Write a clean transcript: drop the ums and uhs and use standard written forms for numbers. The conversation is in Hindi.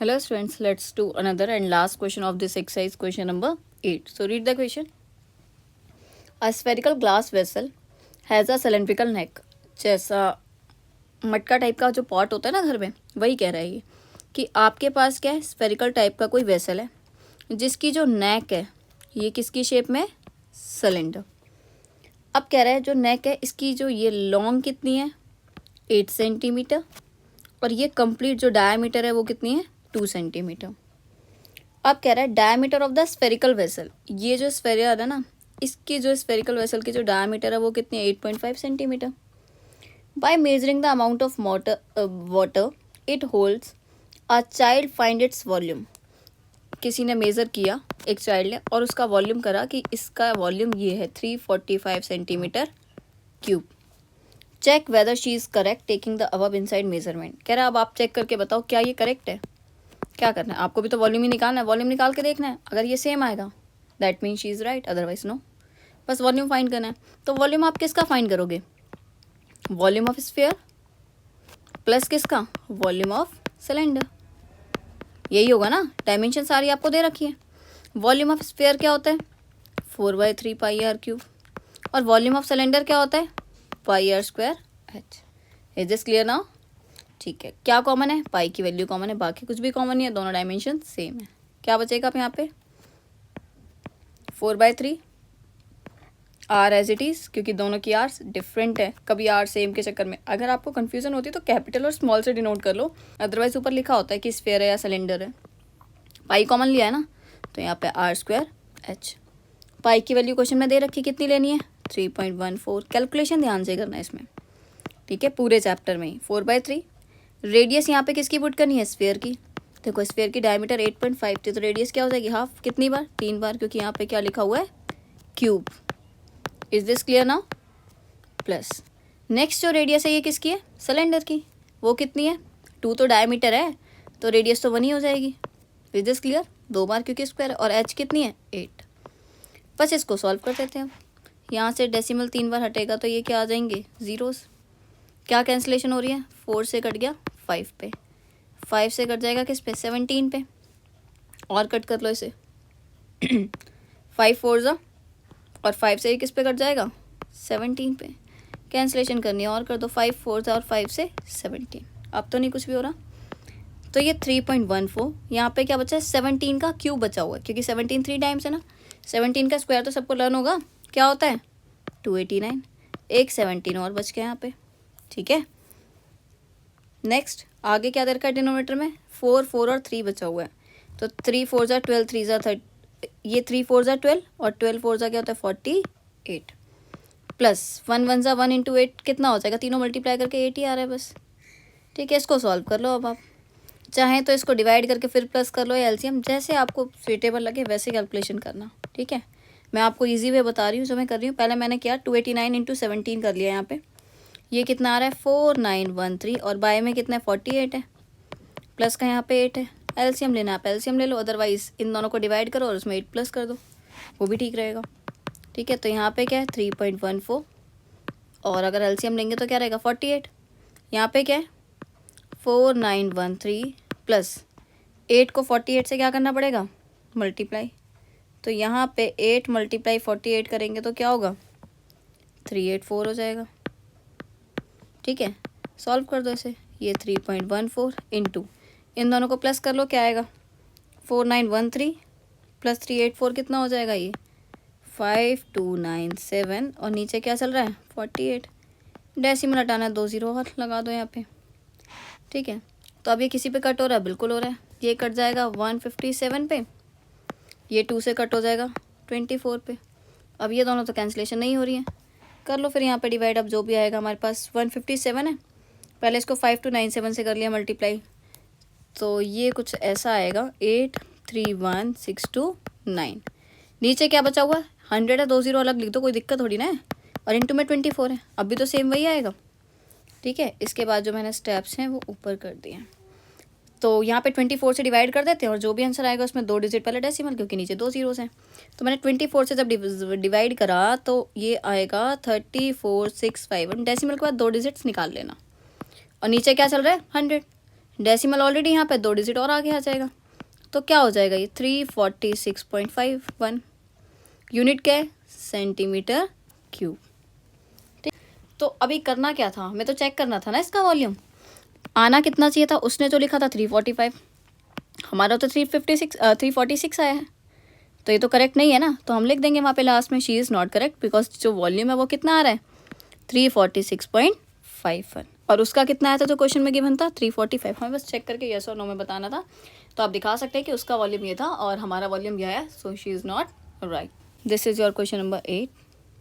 Hello students, let's do another and last question of this exercise, question number 8. So read the question. A spherical glass vessel has a cylindrical neck. जैसा मटका टाइप का जो पॉट होता है ना घर में, वही कह रहा है ये कि आपके पास क्या है, स्फेरिकल टाइप का कोई वेसल है जिसकी जो नेक है ये किसकी शेप में, सिलेंडर। अब कह रहा है जो नेक है इसकी जो ये लॉन्ग कितनी है, 8 सेंटीमीटर, और ये कंप्लीट जो डायमीटर है वो कितनी है, 2 सेंटीमीटर। अब कह रहा है diameter of the spherical vessel, ये जो स्फेयर है ना इसकी जो स्फेरिकल वेसल की जो डायमीटर है वो कितनी है, 8.5 centimetre. By measuring the amount of water it holds a child find its volume. किसी ने मेज़र किया, एक चाइल्ड ने, और उसका वॉल्यूम करा कि इसका वॉल्यूम ये है 345 centimetre cube. Check whether she is correct taking the above inside measurement. कह रहा है अब आप चेक करके बताओ क्या ये करेक्ट है। क्या करना है आपको, भी तो वॉल्यूम ही निकालना है, वॉल्यूम निकाल के देखना है। अगर ये सेम आएगा that mean she is right, otherwise no. बस वॉल्यूम फाइंड करना है। तो वॉल्यूम आप किसका फाइंड करोगे, वॉल्यूम ऑफ स्फीयर प्लस किसका, वॉल्यूम ऑफ सिलेंडर। यही होगा ना, डायमेंशन सारी आपको दे रखी है। वॉल्यूम ऑफ स्फीयर क्या होता है, 4/3 पाई आर क्यूब, और वॉल्यूम ऑफ सिलेंडर क्या होता है, pi r square h. Is this clear now? ठीक है, क्या कॉमन है, पाई की वैल्यू कॉमन है, बाकी कुछ भी कॉमन नहीं है, दोनों डायमेंशन सेम है। क्या बचेगा आप यहाँ पे, 4/3 आर एज इट इज़, क्योंकि दोनों की आर डिफरेंट है। कभी आर सेम के चक्कर में अगर आपको कन्फ्यूजन होती है तो कैपिटल और स्मॉल से डिनोट कर लो, अदरवाइज ऊपर लिखा होता है कि स्फीयर है या सिलेंडर है। पाई कॉमन लिया है ना, तो यहाँ पे आर स्क्वायर एच। पाई की वैल्यू क्वेश्चन में दे रखी, कितनी लेनी है, 3.14। कैलकुलेशन ध्यान से करना है इसमें, ठीक है, पूरे चैप्टर में ही। 4/3 रेडियस यहाँ पे किसकी पुट करनी है, स्फीयर की। देखो स्फीयर की डायमीटर 8.5 थी, तो रेडियस क्या हो जाएगी, हाफ। कितनी बार, 3 बार, क्योंकि यहाँ पे क्या लिखा हुआ है, cube. Is this clear now? Plus next जो रेडियस है ये किसकी है, सिलेंडर की। वो कितनी है, 2 तो डायमीटर है, तो रेडियस तो 1 ही हो जाएगी। Is this clear? 2 बार क्योंकि स्क्वायर, और एच कितनी है, 8। बस इसको सॉल्व कर देते हैं। यहाँ से डेसिमल 3 बार हटेगा तो ये क्या आ जाएंगे, जीरोस। क्या कैंसिलेशन हो रही है, 4 से कट गया 5 पे, 5 से कट जाएगा किस पे, 17 पे, और कट कर लो इसे 5 4 जा, और 5 से किस पे कट जाएगा, 17 पे। कैंसिलेशन करनी है और कर दो, 5 4 जा और 5 से 17। अब तो नहीं कुछ भी हो रहा, तो ये 3.14। यहाँ पे क्या बचा है, 17 का क्यूब बचा हुआ है, क्योंकि 17 3 टाइम्स है ना। 17 का स्क्वायर तो सबको लर्न होगा, क्या होता है, 289। एक 17 और बच गया यहाँ पे, ठीक है। नेक्स्ट आगे क्या दे रखा है डिनोमिनेटर में, 4 4 और 3 बचा हुआ है, तो 3 4 जा 12, 3 जा 30, ये 3 4 जा 12, और 12 4 जा क्या होता है, 48, प्लस 1 1 जा 1 इंटू 8 कितना हो जाएगा, तीनों मल्टीप्लाई करके 8 ही आ रहा है बस, ठीक है। इसको सॉल्व कर लो। अब आप चाहें तो इसको डिवाइड करके फिर प्लस कर लो, या एलसीएम, जैसे आपको सुइटेबल लगे वैसे कैलकुलेशन करना, ठीक है। मैं आपको इजी वे बता रही हूँ जो मैं कर रही हूँ। पहले मैंने किया 289 इंटू 17 कर लिया, यहाँ पे ये कितना आ रहा है, 4913, और बाय में कितना है, 48 है, प्लस का यहाँ पे 8 है। एलसीएम लेना आप एलसीएम ले लो, अदरवाइज इन दोनों को डिवाइड करो और उसमें 8 प्लस कर दो, वो भी ठीक रहेगा, ठीक है। तो यहाँ पे क्या है, 3.14, और अगर एलसीएम लेंगे तो क्या रहेगा, 48। यहाँ पे क्या है, 4913 प्लस 8 को 48 से क्या करना पड़ेगा, मल्टीप्लाई। तो यहाँ पे 8 मल्टीप्लाई 48 करेंगे तो क्या होगा, 384 हो जाएगा, ठीक है। सॉल्व कर दो इसे, ये 3.14 इंटू इन दोनों को प्लस कर लो, क्या आएगा, 4913 प्लस 384 कितना हो जाएगा, ये 5297, और नीचे क्या चल रहा है, 48। डेसिमल हटाना है, 2 0 और लगा दो यहाँ पे, ठीक है। तो अब ये किसी पे कट हो रहा है, बिल्कुल हो रहा है। ये कट जाएगा 157 पे, ये 2 से कट हो जाएगा 24 पे। अब ये दोनों तो कैंसिलेशन नहीं हो रही है, कर लो फिर यहाँ पे डिवाइड। अब जो भी आएगा हमारे पास 157 है, पहले इसको 5297 से कर लिया मल्टीप्लाई, तो ये कुछ ऐसा आएगा 831629। नीचे क्या बचा हुआ है, 100 है, 2 0 अलग लिख दो, कोई दिक्कत थोड़ी ना है, और इंटू में 24 है, अब भी तो सेम वही आएगा, ठीक है। इसके बाद जो मैंने स्टेप्स हैं वो ऊपर कर दिए हैं, तो यहाँ पे 24 से डिवाइड कर देते हैं, और जो भी आंसर आएगा उसमें 2 डिजिट पहले डेसिमल, क्योंकि नीचे 2 जीरोस हैं। तो मैंने 24 से जब डिवाइड करा तो ये आएगा 34651, डेसिमल के बाद 2 डिजिट्स निकाल लेना, और नीचे क्या चल रहा है, 100, डेसिमल ऑलरेडी यहाँ पे 2 डिजिट और आगे आ जाएगा, तो क्या हो जाएगा ये 346.51। यूनिट क्या है? Centimetre cube. ठीक, तो अभी करना क्या था, हमें तो चेक करना था ना इसका वॉल्यूम। आना कितना चाहिए था, उसने जो लिखा था 345, हमारा तो 346 आया है, तो ये तो करेक्ट नहीं है ना, तो हम लिख देंगे वहाँ पे लास्ट में she is not correct, because जो वॉल्यूम है वो कितना आ रहा है 346.51, और उसका कितना आया था जो क्वेश्चन में गिवन था 345। हमें बस चेक करके यस और नो में बताना था, तो आप दिखा सकते हैं कि उसका वॉल्यूम ये था और हमारा वॉल्यूम यह है, so she is not right. This is your question number 8।